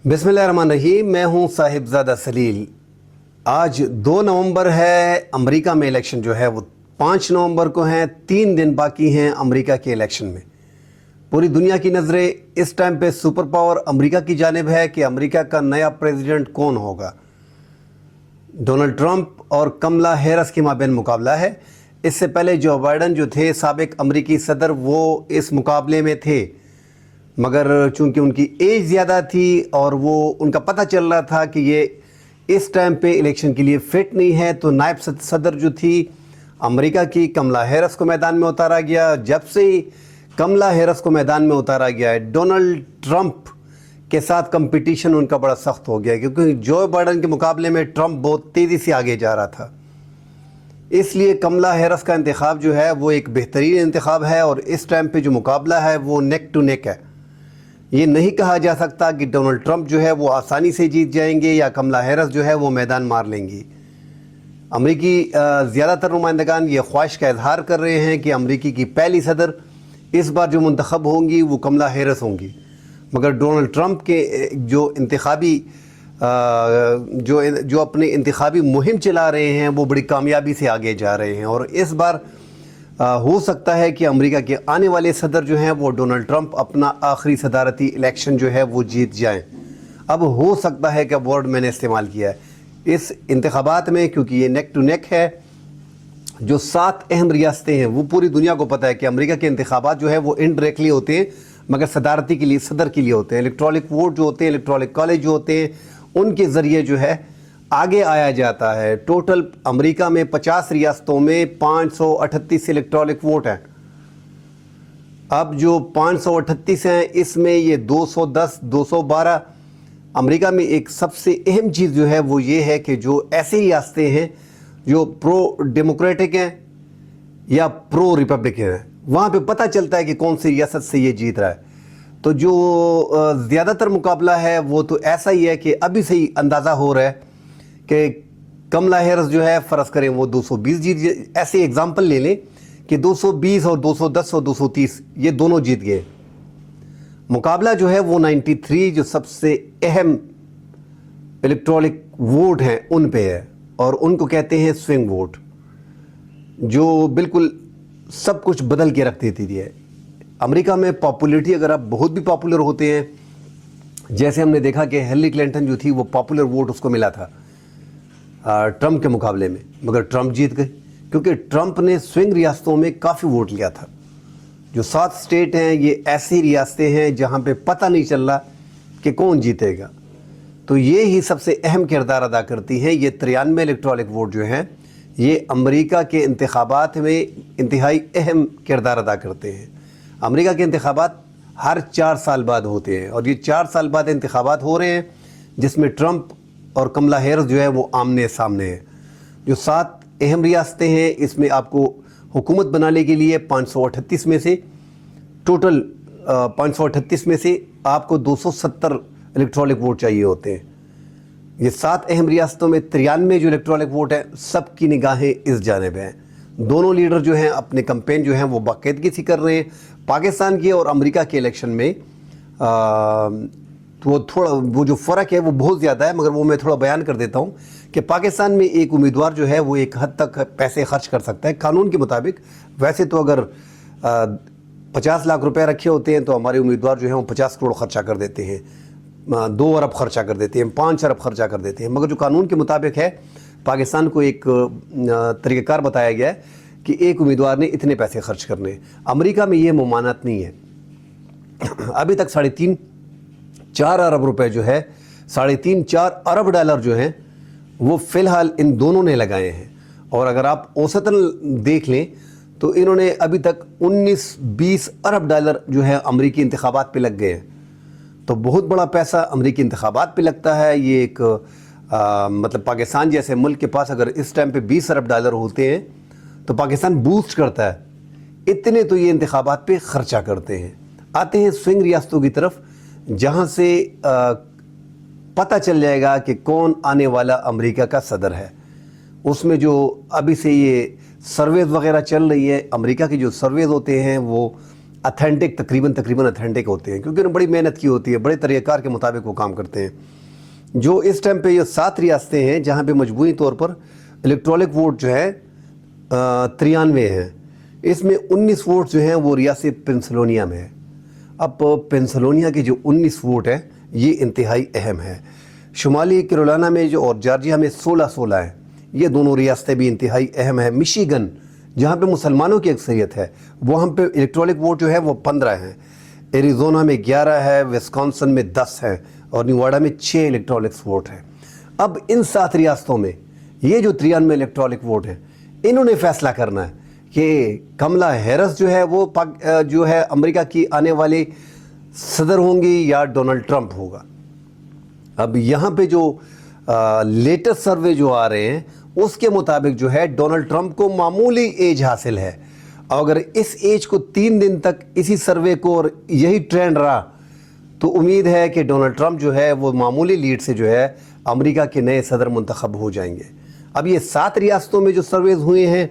बिस्मिल्लाहिर्रहमानिर्रहीम। मैं हूं साहिबजादा सलील। आज 2 नवंबर है। अमेरिका में इलेक्शन जो है वो 5 नवंबर को हैं। 3 दिन बाकी हैं अमेरिका के इलेक्शन में। पूरी दुनिया की नज़रें इस टाइम पे सुपर पावर अमेरिका की जानिब है कि अमेरिका का नया प्रेसिडेंट कौन होगा। डोनाल्ड ट्रंप और कमला हैरिस के माबैन मुकाबला है। इससे पहले जो बाइडन जो थे साबिक अमेरिकी सदर, वो इस मुकाबले में थे, मगर चूंकि उनकी एज ज़्यादा थी और वो उनका पता चल रहा था कि ये इस टाइम पे इलेक्शन के लिए फ़िट नहीं है, तो नायब सदर जो थी अमेरिका की कमला हैरिस को मैदान में उतारा गया। जब से ही कमला हैरिस को मैदान में उतारा गया है, डोनाल्ड ट्रंप के साथ कंपटीशन उनका बड़ा सख्त हो गया, क्योंकि जो बाइडन के मुकाबले में ट्रंप बहुत तेज़ी से आगे जा रहा था। इसलिए कमला हैरिस का इंतखाब जो है वो एक बेहतरीन इंतखाब है और इस टाइम पे जो मुकाबला है वो नेक टू नेक है। ये नहीं कहा जा सकता कि डोनाल्ड ट्रंप जो है वो आसानी से जीत जाएंगे या कमला हैरिस जो है वो मैदान मार लेंगी। अमेरिकी ज़्यादातर नुमाइंदगान ये ख्वाहिश का इजहार कर रहे हैं कि अमेरिकी की पहली सदर इस बार जो मुंतखब होंगी वो कमला हैरिस होंगी, मगर डोनाल्ड ट्रंप के जो इंतखाबी जो अपनी इंतखाबी मुहिम चला रहे हैं वो बड़ी कामयाबी से आगे जा रहे हैं। और इस बार हो सकता है कि अमेरिका के आने वाले सदर जो हैं वो डोनाल्ड ट्रंप अपना आखिरी सदारती इलेक्शन जो है वो जीत जाएं। अब हो सकता है कि वर्ड मैंने इस्तेमाल किया है इस इंतखाबात में, क्योंकि ये नेक टू नेक है। जो 7 अहम रियासतें हैं वो पूरी दुनिया को पता है कि अमेरिका के इंतखाबात जो है वो इनडायरेक्टली होते हैं, मगर सदारती के लिए सदर के लिए होते हैं। इलेक्ट्रॉनिक वोट जो होते हैं, इलेक्ट्रॉनिक कॉलेज जो होते हैं, उनके ज़रिए जो है आगे आया जाता है। टोटल अमेरिका में 50 रियासतों में 538 इलेक्ट्रॉनिक वोट हैं। अब जो 538 हैं इसमें ये 210, 212 अमेरिका में एक सबसे अहम चीज़ जो है वो ये है कि जो ऐसी रियासतें हैं जो प्रो डेमोक्रेटिक हैं या प्रो रिपब्लिकन हैं, वहाँ पे पता चलता है कि कौन सी रियासत से ये जीत रहा है। तो जो ज़्यादातर मुकाबला है वो तो ऐसा ही है कि अभी से ही अंदाज़ा हो रहा है कि कमला हैरिस जो है, फ़र्ज़ करें वो 220 जीत, ऐसे एग्जांपल ले लें कि 220 और 210 और 230 ये दोनों जीत गए। मुकाबला जो है वो 93 जो सबसे अहम इलेक्ट्रॉनिक वोट हैं उन पे है, और उनको कहते हैं स्विंग वोट, जो बिल्कुल सब कुछ बदल के रख देती है। अमेरिका में पॉपुलरिटी, अगर आप बहुत भी पॉपुलर होते हैं, जैसे हमने देखा कि हिलरी क्लिंटन जो थी वो पॉपुलर वोट उसको मिला था ट्रंप के मुकाबले में, मगर ट्रंप जीत गए क्योंकि ट्रंप ने स्विंग रियासतों में काफ़ी वोट लिया था। जो 7 स्टेट हैं ये ऐसी रियासतें हैं जहां पे पता नहीं चल रहा कि कौन जीतेगा, तो ये ही सबसे अहम किरदार अदा करती हैं। ये 93 इलेक्ट्रॉनिक वोट जो हैं ये अमेरिका के इंतखाबात में इंतहाई अहम किरदार अदा करते हैं। अमेरिका के इंतखाबात हर 4 साल बाद होते हैं और ये 4 साल बाद इंतखाबात हो रहे हैं, जिसमें ट्रंप और कमला हैरिस जो है वो आमने सामने है। जो 7 अहम रियासतें हैं इसमें आपको हुकूमत बनाने के लिए 538 में से टोटल 538 में से आपको 270 इलेक्ट्रॉनिक वोट चाहिए होते हैं। ये 7 अहम रियासतों में 93 जो इलेक्ट्रॉनिक वोट है, सबकी निगाहें इस जानिब हैं। दोनों लीडर जो हैं अपने कैंपेन जो हैं वो बाकायदगी से कर रहे हैं। पाकिस्तान के और अमेरिका के इलेक्शन में तो वो जो फ़र्क है वो बहुत ज़्यादा है, मगर वो मैं थोड़ा बयान कर देता हूँ कि पाकिस्तान में एक उम्मीदवार जो है वो एक हद तक पैसे खर्च कर सकता है कानून के मुताबिक। वैसे तो अगर 50 लाख रुपए रखे होते हैं तो हमारे उम्मीदवार जो है वो 50 करोड़ खर्चा कर देते हैं, 2 अरब खर्चा कर देते हैं, 5 अरब खर्चा कर देते हैं। मगर जो कानून के मुताबिक है, पाकिस्तान को एक तरीक़ाकार बताया गया है कि एक उम्मीदवार ने इतने पैसे खर्च करने। अमेरिका में ये मुमानत नहीं है। अभी तक 3.5-4 अरब रुपए जो है, 3.5-4 अरब डॉलर जो हैं वो फ़िलहाल इन दोनों ने लगाए हैं। और अगर आप औसतन देख लें तो इन्होंने अभी तक 19-20 अरब डॉलर जो है अमेरिकी इंतखाबात पे लग गए हैं। तो बहुत बड़ा पैसा अमेरिकी इंतखाबात पे लगता है। ये एक मतलब पाकिस्तान जैसे मुल्क के पास अगर इस टाइम पे 20 अरब डॉलर होते हैं तो पाकिस्तान बूस्ट करता है, इतने तो ये इंतखाबात पे ख़र्चा करते हैं। आते हैं स्विंग रियासतों की तरफ, जहाँ से पता चल जाएगा कि कौन आने वाला अमेरिका का सदर है। उसमें जो अभी से ये सर्वेज वगैरह चल रही है, अमेरिका के जो सर्वेज होते हैं वो अथेंटिक तकरीबन अथेंटिक होते हैं, क्योंकि उन्होंने बड़ी मेहनत की होती है, बड़े तरीक़ाकार के मुताबिक वो काम करते हैं। जो इस टाइम पे ये 7 रियासतें हैं जहाँ पे मजबूरी तौर पर इलेक्ट्रॉनिक वोट जो है 93 हैं, इसमें 19 वोट जो हैं वो रियासत पेंसिल्वेनिया में है। अब पेंसिल्वेनिया के जो 19 वोट हैं ये इंतहाई अहम है। शुमाली कैरोलिना में जो और जॉर्जिया में 16-16 हैं, ये दोनों रियासतें भी इंतहाई अहम है। मिशिगन जहाँ पे मुसलमानों की अक्सरियत है वहाँ पे इलेक्ट्रॉनिक वोट जो है वो 15 हैं। एरिज़ोना में 11 है, विस्कॉन्सिन में 10 है और निवाडा में 6 इलेक्ट्रॉनिक वोट हैं। अब इन 7 रियासतों में ये जो 93 इलेक्ट्रॉनिक वोट हैं, इन्होंने फैसला करना है कि कमला हैरिस जो है वो जो है अमेरिका की आने वाले सदर होंगी या डोनाल्ड ट्रंप होगा। अब यहाँ पे जो लेटेस्ट सर्वे जो आ रहे हैं उसके मुताबिक जो है डोनाल्ड ट्रंप को मामूली एज हासिल है। अगर इस एज को 3 दिन तक इसी सर्वे को और यही ट्रेंड रहा तो उम्मीद है कि डोनाल्ड ट्रंप जो है वो मामूली लीड से जो है अमेरिका के नए सदर मुंतखब हो जाएंगे। अब ये 7 रियासतों में जो सर्वेज हुए हैं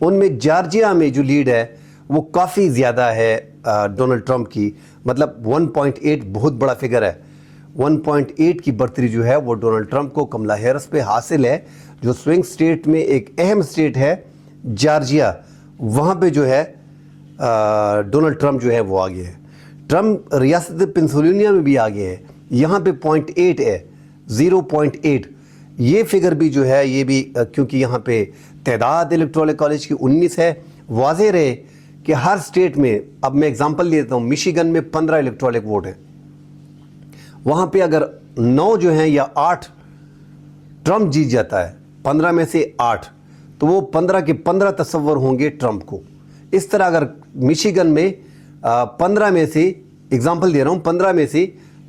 उनमें जॉर्जिया में जो लीड है वो काफ़ी ज़्यादा है डोनाल्ड ट्रंप की, मतलब 1.8 बहुत बड़ा फिगर है। 1.8 की बढ़तरी जो है वो डोनाल्ड ट्रंप को कमला हैरिस पे हासिल है। जो स्विंग स्टेट में एक अहम स्टेट है जॉर्जिया, वहाँ पे जो है डोनाल्ड ट्रंप जो है वो आगे है। ट्रंप रियासत पेंसिल्वेनिया में भी आगे है, यहाँ पे 0.8 है, 0.8। ये फिगर भी जो है ये भी क्योंकि यहाँ पे तादाद इलेक्टोरल कॉलेज की 19 है। वाज़ेह रहे कि हर स्टेट में, अब मैं एग्जांपल देता हूँ, मिशिगन में 15 इलेक्टोरल वोट हैं, वहाँ पे अगर 9 जो हैं या 8 ट्रंप जीत जाता है, 15 में से 8, तो वो 15 के 15 तस्वर होंगे ट्रंप को। इस तरह अगर मिशिगन में 15 में से, एग्जांपल दे रहा हूँ, 15 में से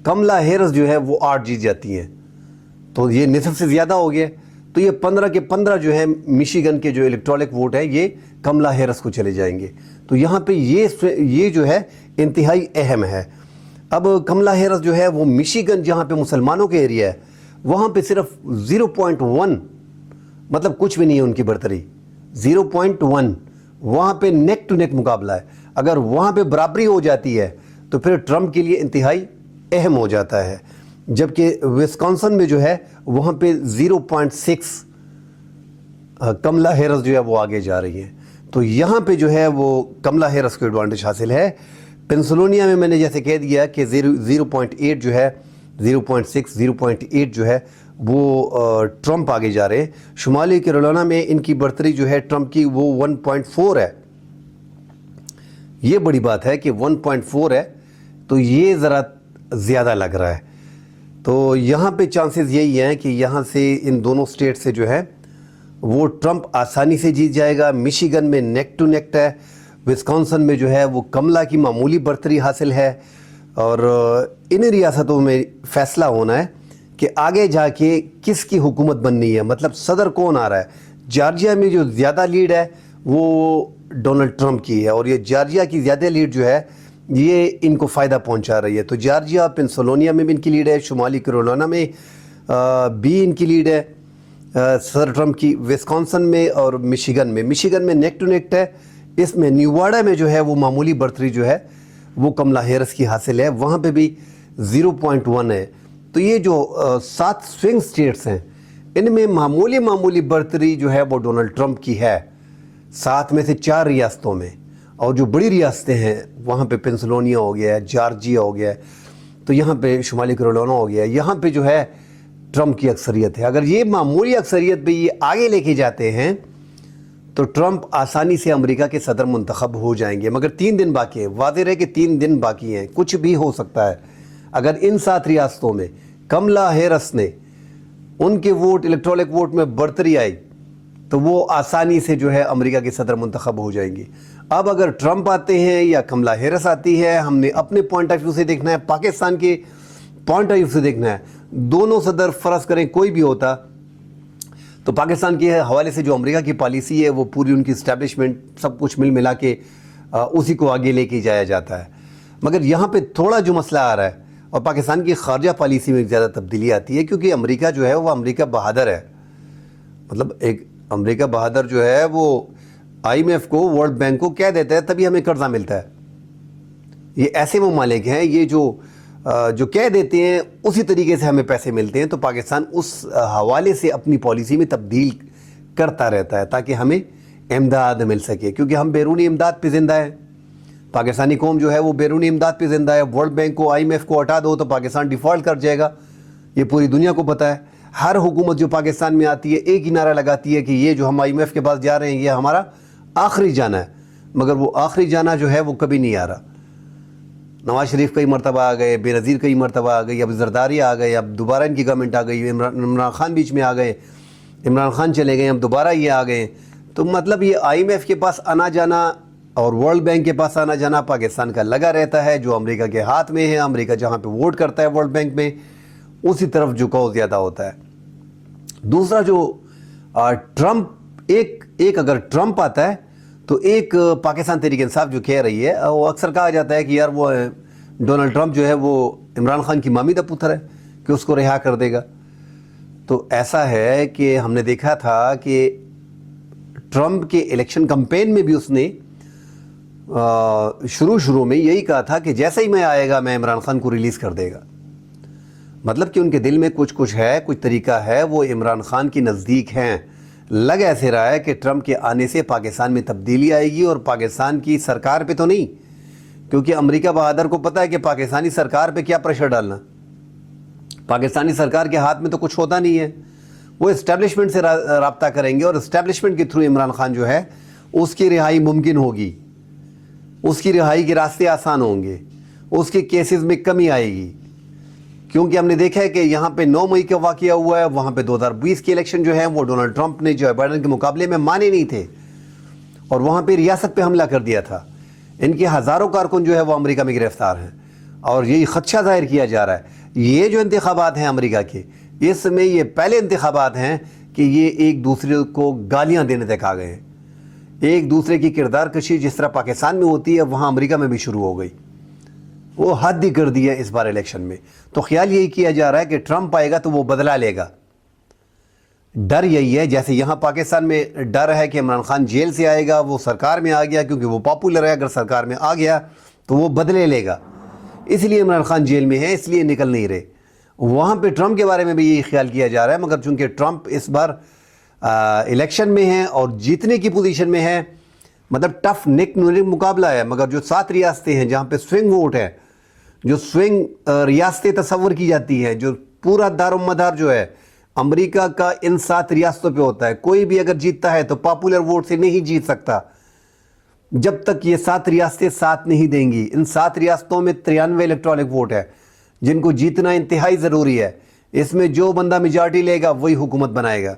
कमला हैरिस जो है वो 8 जीत जाती हैं, तो ये निसफ से ज़्यादा हो गया। तो ये 15 के 15 जो है मिशिगन के जो इलेक्ट्रॉनिक वोट है ये कमला हैरिस को चले जाएंगे। तो यहाँ पे ये जो है इंतहाई अहम है। अब कमला हैरिस जो है वो मिशिगन जहाँ पे मुसलमानों के एरिया है वहाँ पे सिर्फ 0.1, मतलब कुछ भी नहीं है उनकी बढ़तरी, 0.1। वहाँ पे नेक टू नेक मुकाबला है। अगर वहाँ पे बराबरी हो जाती है तो फिर ट्रंप के लिए इंतहाई अहम हो जाता है। जबकि विस्कॉन्सिन में जो है वहाँ पे 0.6 कमला हैरिस जो है वो आगे जा रही है। तो यहाँ पे जो है वो कमला हैरिस को एडवांटेज हासिल है। पेंसिल्वेनिया में मैंने जैसे कह दिया कि 0.8 जो है, 0.6, 0.8 जो है वो ट्रंप आगे जा रहे हैं। शुमाली कैरोलिना में इनकी बढ़तरी जो है ट्रंप की वो 1.4 है। ये बड़ी बात है कि 1.4 है, तो ये ज़रा ज़्यादा लग रहा है। तो यहाँ पे चांसेस यही हैं कि यहाँ से इन दोनों स्टेट से जो है वो ट्रंप आसानी से जीत जाएगा। मिशिगन में नेक टू नेक है, विस्कॉन्सिन में जो है वो कमला की मामूली बढ़तरी हासिल है। और इन रियासतों में फ़ैसला होना है कि आगे जाके किसकी हुकूमत बननी है, मतलब सदर कौन आ रहा है। जॉर्जिया में जो ज़्यादा लीड है वो डोनाल्ड ट्रंप की है, और ये जॉर्जिया की ज़्यादा लीड जो है ये इनको फ़ायदा पहुंचा रही है। तो जॉर्जिया, पेंसिल्वेनिया में भी इनकी लीड है, शुमाली कैरोलिना में भी इनकी लीड है सदर ट्रंप की, विस्कॉन्सिन में और मिशिगन में नेक टू नेक है। इसमें निवाडा में जो है वो मामूली बढ़तरी जो है वो कमला हैरिस की हासिल है, वहाँ पे भी 0.1 है। तो ये जो 7 स्विंग स्टेट्स हैं इनमें मामूली बढ़तरी जो है वो डोनाल्ड ट्रंप की है, 7 में से 4 रियासतों में। और जो बड़ी रियासतें हैं वहाँ पे पेंसिल्वेनिया हो गया है, जॉर्जिया हो गया है, तो यहाँ पे शुमाली कैरोलिना हो गया है, यहाँ पे जो है ट्रंप की अक्सरियत है। अगर ये मामूली अक्सरियत पे ये आगे लेके जाते हैं तो ट्रंप आसानी से अमेरिका के सदर मुंतखब हो जाएंगे। मगर 3 दिन बाकी है, वाज़ेह है कि 3 दिन बाकी हैं, कुछ भी हो सकता है। अगर इन 7 रियासतों में कमला हैरिस ने उनके वोट, इलेक्ट्रॉनिक वोट में बढ़तरी आई तो वो आसानी से जो है अमेरिका के सदर मुंतखब हो जाएंगी। अब अगर ट्रंप आते हैं या कमला हैरिस आती है, हमने अपने पॉइंट ऑफ व्यू से देखना है, पाकिस्तान के पॉइंट ऑफ व्यू से देखना है। दोनों सदर फ़र्ज़ करें कोई भी होता तो पाकिस्तान के हवाले से जो अमेरिका की पॉलिसी है वो पूरी उनकी इस्टेब्लिशमेंट सब कुछ मिल मिला के उसी को आगे लेके जाया जाता है। मगर यहाँ पे थोड़ा जो मसला आ रहा है और पाकिस्तान की खारजा पॉलिसी में ज़्यादा तब्दीली आती है, क्योंकि अमेरिका जो है वो अमेरिका बहादुर है। मतलब एक अमेरिका बहादुर जो है वो IMF को, वर्ल्ड बैंक को कह देता है तभी हमें कर्जा मिलता है। یہ ایسے ممالک ہیں یہ جو کہہ دیتے ہیں اسی طریقے سے ہمیں پیسے ملتے ہیں، تو پاکستان اس حوالے سے اپنی پالیسی میں تبدیل کرتا رہتا ہے تاکہ ہمیں امداد مل سکے، کیونکہ ہم بیرونی امداد پہ زندہ ہیں۔ پاکستانی قوم جو ہے وہ بیرونی امداد پہ زندہ ہے۔ ورلڈ بینک کو IMF کو ہٹا دو تو پاکستان ڈیفالٹ کر جائے گا، یہ پوری دنیا کو پتہ ہے۔ ہر حکومت جو پاکستان میں آتی ہے ایک ہی نعرہ لگاتی ہے کہ یہ جو ہم IMF کے پاس جا رہے ہیں یہ ہمارا آخری جانا ہے، مگر وہ آخری جانا جو ہے وہ کبھی نہیں آ رہا۔ نواز شریف کئی مرتبہ آ گئے، بے نظیر کئی مرتبہ آ گئی، اب زرداری آ گئے، اب دوبارہ ان کی گورنمنٹ آ گئی، عمران خان بیچ میں آ گئے، عمران خان چلے گئے، اب دوبارہ یہ آ گئے۔ تو مطلب یہ IMF کے پاس آنا جانا اور ورلڈ بینک کے پاس آنا جانا پاکستان کا لگا رہتا ہے، جو امریکہ کے ہاتھ میں ہے۔ امریکہ جہاں پہ ووٹ کرتا ہے ورلڈ بینک میں، اسی طرف جھکاؤ زیادہ ہوتا ہے۔ دوسرا جو ٹرمپ ایک اگر ٹرمپ آتا ہے تو ایک پاکستان تحریک انصاف جو کہہ رہی ہے، وہ اکثر کہا جاتا ہے کہ یار وہ ڈونلڈ ٹرمپ جو ہے وہ عمران خان کی مامی دا پتر ہے کہ اس کو رہا کر دے گا۔ تو ایسا ہے کہ ہم نے دیکھا تھا کہ ٹرمپ کے الیکشن کمپین میں بھی اس نے شروع میں یہی کہا تھا کہ جیسا ہی میں آئے گا میں عمران خان کو ریلیز کر دے گا۔ مطلب کہ ان کے دل میں کچھ ہے، کچھ طریقہ ہے، وہ عمران خان کی نزدیک ہیں۔ لگ ایسے رہا ہے کہ ٹرمپ کے آنے سے پاکستان میں تبدیلی آئے گی، اور پاکستان کی سرکار پہ تو نہیں، کیونکہ امریکہ بہادر کو پتہ ہے کہ پاکستانی سرکار پہ کیا پریشر ڈالنا۔ پاکستانی سرکار کے ہاتھ میں تو کچھ ہوتا نہیں ہے، وہ اسٹیبلشمنٹ سے رابطہ کریں گے، اور اسٹیبلشمنٹ کے تھرو عمران خان جو ہے اس کی رہائی ممکن ہوگی، اس کی رہائی کے راستے آسان ہوں گے، اس کے کیسز میں کمی آئے گی۔ کیونکہ ہم نے دیکھا ہے کہ یہاں پہ 9 مئی کا واقعہ ہوا ہے، وہاں پہ 2020 کے الیکشن جو ہے وہ ڈونلڈ ٹرمپ نے جو بائیڈن کے مقابلے میں مانے نہیں تھے، اور وہاں پہ ریاست پہ حملہ کر دیا تھا۔ ان کے ہزاروں کارکن جو ہے وہ امریکہ میں گرفتار ہیں، اور یہی خدشہ ظاہر کیا جا رہا ہے۔ یہ جو انتخابات ہیں امریکہ کے، اس میں یہ پہلے انتخابات ہیں کہ یہ ایک دوسرے کو گالیاں دینے تک آ گئے ہیں۔ ایک دوسرے کی کردار کشی جس طرح پاکستان میں ہوتی ہے وہاں امریکہ میں بھی شروع ہو گئی، وہ حد ہی کر دی ہے اس بار الیکشن میں۔ تو خیال یہی کیا جا رہا ہے کہ ٹرمپ آئے گا تو وہ بدلہ لے گا۔ ڈر یہی ہے، جیسے یہاں پاکستان میں ڈر ہے کہ عمران خان جیل سے آئے گا، وہ سرکار میں آ گیا کیونکہ وہ پاپولر ہے، اگر سرکار میں آ گیا تو وہ بدلے لے گا، اس لیے عمران خان جیل میں ہے، اس لیے نکل نہیں رہے۔ وہاں پہ ٹرمپ کے بارے میں بھی یہی خیال کیا جا رہا ہے، مگر چونکہ ٹرمپ اس بار الیکشن میں ہے اور جیتنے کی پوزیشن میں ہے، مطلب ٹف نیک مقابلہ ہے، مگر جو 7 ریاستیں ہیں جہاں پہ سوئنگ ووٹ ہے، جو سوئنگ ریاستیں تصور کی جاتی ہیں، جو پورا دار و مدار جو ہے امریکہ کا ان 7 ریاستوں پہ ہوتا ہے۔ کوئی بھی اگر جیتتا ہے تو پاپولر ووٹ سے نہیں جیت سکتا جب تک یہ 7 ریاستیں ساتھ نہیں دیں گی۔ ان 7 ریاستوں میں 93 الیکٹرانک ووٹ ہے جن کو جیتنا انتہائی ضروری ہے۔ اس میں جو بندہ میجارٹی لے گا وہی حکومت بنائے گا۔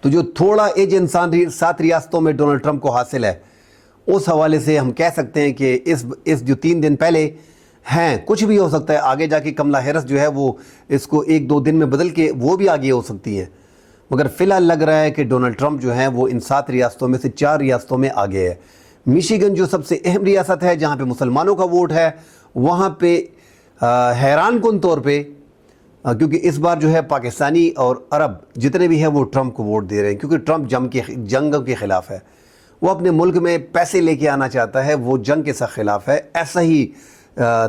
تو جو تھوڑا ایج انسان 7 ریاستوں میں ڈونلڈ ٹرمپ کو حاصل ہے، اس حوالے سے ہم کہہ سکتے ہیں کہ اس جو 3 دن پہلے ہیں، کچھ بھی ہو سکتا ہے آگے جا کے کملا ہیرس جو ہے وہ اس کو 1-2 دن میں بدل کے وہ بھی آگے ہو سکتی ہیں، مگر فی الحال لگ رہا ہے کہ ڈونلڈ ٹرمپ جو ہے وہ ان 7 ریاستوں میں سے 4 ریاستوں میں آگے ہے۔ میشیگن جو سب سے اہم ریاست ہے جہاں پہ مسلمانوں کا ووٹ ہے، وہاں پہ حیران کن طور پہ، کیونکہ اس بار جو ہے پاکستانی اور عرب جتنے بھی ہیں وہ ٹرمپ کو ووٹ دے رہے ہیں، کیونکہ ٹرمپ جنگ کے خلاف ہے، وہ اپنے ملک میں پیسے لے کے آنا چاہتا ہے، وہ جنگ کے سخت خلاف ہے۔ ایسا ہی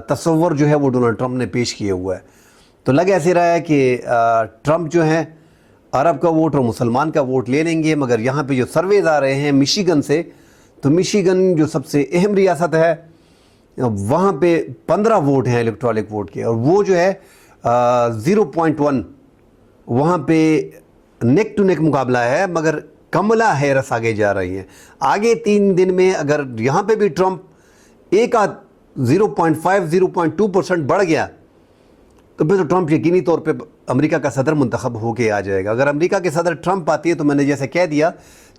تصور جو ہے وہ ڈونلڈ ٹرمپ نے پیش کیا ہوا ہے۔ تو لگ ایسے رہا ہے کہ ٹرمپ جو ہے عرب کا ووٹ اور مسلمان کا ووٹ لے لیں گے، مگر یہاں پہ جو سرویز آ رہے ہیں میشیگن سے، تو میشیگن جو سب سے اہم ریاست ہے وہاں پہ 15 ووٹ ہیں الیکٹرانک ووٹ کے، اور وہ جو ہے 0.1 وہاں پہ نیک ٹو نیک مقابلہ ہے، مگر کملا ہیرس آگے جا رہی ہیں۔ آگے 3 دن میں اگر یہاں پہ بھی ٹرمپ 0.2% بڑھ گیا تو پھر تو ٹرمپ یقینی طور پہ امریکہ کا صدر منتخب ہو کے آ جائے گا۔ اگر امریکہ کے صدر ٹرمپ آتی ہے تو میں نے جیسے کہہ دیا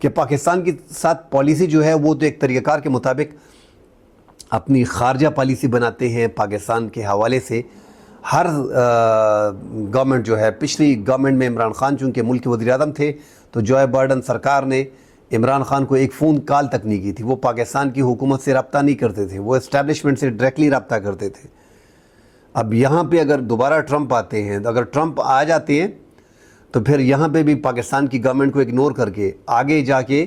کہ پاکستان کی ساتھ پالیسی جو ہے وہ تو ایک طریقہ کار کے مطابق اپنی خارجہ پالیسی بناتے ہیں پاکستان کے حوالے سے۔ ہر گورنمنٹ جو ہے، پچھلی گورنمنٹ میں عمران خان چونکہ ملک کے وزیر اعظم تھے تو جو بائیڈن سرکار نے عمران خان کو ایک فون کال تک نہیں کی تھی، وہ پاکستان کی حکومت سے رابطہ نہیں کرتے تھے، وہ اسٹیبلشمنٹ سے ڈائریکٹلی رابطہ کرتے تھے۔ اب یہاں پہ اگر دوبارہ ٹرمپ آتے ہیں، اگر ٹرمپ آ جاتے ہیں تو پھر یہاں پہ بھی پاکستان کی گورنمنٹ کو اگنور کر کے آگے جا کے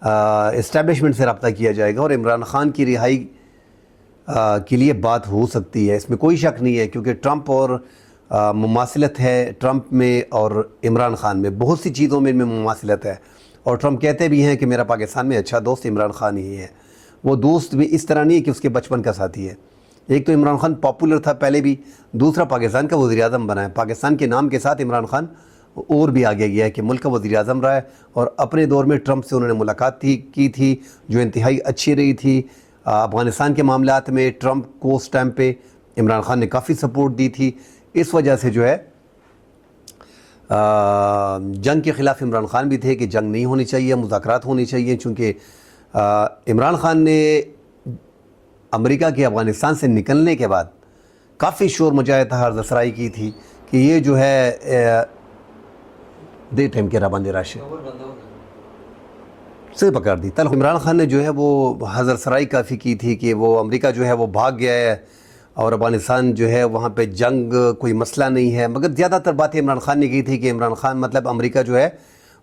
اسٹیبلشمنٹ سے رابطہ کیا جائے گا، اور عمران خان کی رہائی کے لیے بات ہو سکتی ہے، اس میں کوئی شک نہیں ہے، کیونکہ ٹرمپ اور مماثلت ہے ٹرمپ میں اور عمران خان میں، بہت سی چیزوں میں ان میں مماثلت ہے، اور ٹرمپ کہتے بھی ہیں کہ میرا پاکستان میں اچھا دوست عمران خان ہی ہے۔ وہ دوست بھی اس طرح نہیں ہے کہ اس کے بچپن کا ساتھی ہے۔ ایک تو عمران خان پاپولر تھا پہلے بھی، دوسرا پاکستان کا وزیر اعظم بنا ہے، پاکستان کے نام کے ساتھ عمران خان اور بھی آگے گیا ہے کہ ملک کا وزیر اعظم رہا ہے، اور اپنے دور میں ٹرمپ سے انہوں نے ملاقات کی تھی جو انتہائی اچھی رہی تھی۔ افغانستان کے معاملات میں ٹرمپ کو اس ٹائم پہ عمران خان نے کافی سپورٹ دی تھی، اس وجہ سے جو ہے جنگ کے خلاف عمران خان بھی تھے کہ جنگ نہیں ہونی چاہیے، مذاکرات ہونی چاہیے، چونکہ عمران خان نے امریکہ کے افغانستان سے نکلنے کے بعد کافی شور مچایا تھا، ہر دسرائی کی تھی کہ یہ جو ہے دے ٹائم کے رابان دے راشے سے پکڑ دی تل عمران خان نے جو ہے وہ حضر سرائی کافی کی تھی کہ وہ امریکہ جو ہے وہ بھاگ گیا ہے اور افغانستان جو ہے وہاں پہ جنگ کوئی مسئلہ نہیں ہے، مگر زیادہ تر باتیں عمران خان نے کی تھی کہ عمران خان مطلب امریکہ جو ہے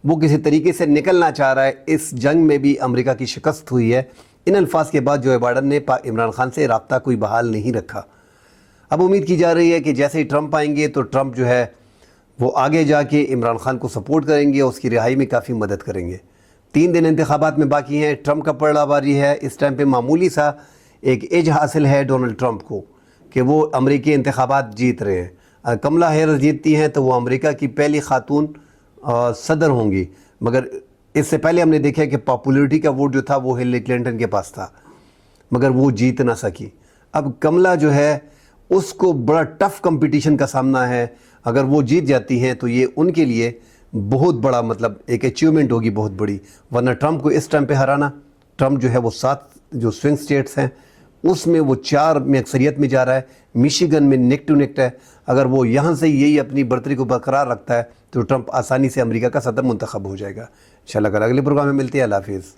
وہ کسی طریقے سے نکلنا چاہ رہا ہے، اس جنگ میں بھی امریکہ کی شکست ہوئی ہے۔ ان الفاظ کے بعد جو بائیڈن نے عمران خان سے رابطہ کوئی بحال نہیں رکھا۔ اب امید کی جا رہی ہے کہ جیسے ہی ٹرمپ آئیں گے تو ٹرمپ جو ہے وہ آگے جا کے عمران خان کو سپورٹ کریں گے اور اس کی رہائی میں کافی مدد کریں گے۔ 3 دن انتخابات میں باقی ہیں، ٹرمپ کا پڑا باری ہے، اس ٹائم پہ معمولی سا ایک ایج حاصل ہے ڈونلڈ ٹرمپ کو کہ وہ امریکی انتخابات جیت رہے ہیں۔ کملا ہیرس جیتتی ہیں تو وہ امریکہ کی پہلی خاتون صدر ہوں گی، مگر اس سے پہلے ہم نے دیکھا کہ پاپولیرٹی کا ووٹ جو تھا وہ ہلری کلنٹن کے پاس تھا، مگر وہ جیت نہ سکی۔ اب کملا جو ہے اس کو بڑا ٹف کمپٹیشن کا سامنا ہے، اگر وہ جیت جاتی ہیں تو یہ ان کے لیے بہت بڑا مطلب ایک اچیومنٹ ہوگی بہت بڑی، ورنہ ٹرمپ کو اس ٹائم پہ ہرانا، ٹرمپ جو ہے وہ 7 جو سوئنگ سٹیٹس ہیں اس میں وہ 4 میں اکثریت میں جا رہا ہے، میشیگن میں نیک ٹو نیک ہے، اگر وہ یہاں سے یہی اپنی برتری کو برقرار رکھتا ہے تو ٹرمپ آسانی سے امریکہ کا صدر منتخب ہو جائے گا۔ انشاءاللہ کل اگلے پروگرام میں ملتے ہیں، اللہ حافظ۔